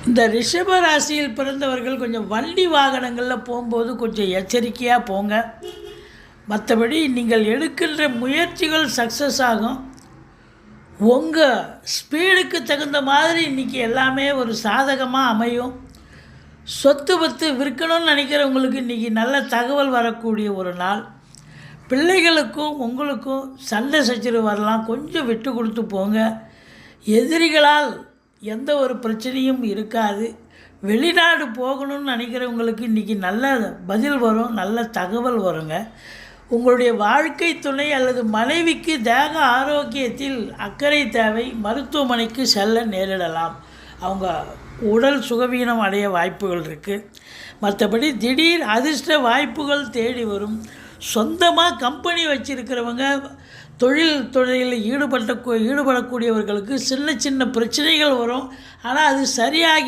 இந்த ரிஷப ராசியில் பிறந்தவர்கள் கொஞ்சம் வண்டி வாகனங்களில் போகும்போது கொஞ்சம் எச்சரிக்கையாக போங்க. மற்றபடி நீங்கள் எடுக்கின்ற முயற்சிகள் சக்ஸஸ் ஆகும். உங்கள் ஸ்பீடுக்கு தகுந்த மாதிரி இன்றைக்கி எல்லாமே ஒரு சாதகமாக அமையும். சொத்து பத்து விற்கணும்னு நினைக்கிறவங்களுக்கு இன்றைக்கி நல்ல தகவல் வரக்கூடிய ஒரு நாள். பிள்ளைகளுக்கும் உங்களுக்கும் சண்டை சச்சரவு வரலாம், கொஞ்சம் விட்டு கொடுத்து போங்க. எதிரிகளால் எந்த ஒரு பிரச்சனையும் இருக்காது. வெளிநாடு போகணும்னு நினைக்கிறவங்களுக்கு இன்றைக்கி நல்ல பதில் வரும், நல்ல தகவல் வருங்க. உங்களுடைய வாழ்க்கை துணை அல்லது மனைவிக்கு தேக ஆரோக்கியத்தில் அக்கறை தேவை. மருத்துவமனைக்கு செல்ல நேரிடலாம். அவங்க உடல் சுகவீனம் அடைய வாய்ப்புகள் இருக்குது. மற்றபடி திடீர் அதிர்ஷ்ட வாய்ப்புகள் தேடி வரும். சொந்தமாக கம்பெனி வச்சுருக்கிறவங்க தொழிலில் ஈடுபடக்கூடியவர்களுக்கு சின்ன சின்ன பிரச்சனைகள் வரும். ஆனால் அது சரியாகி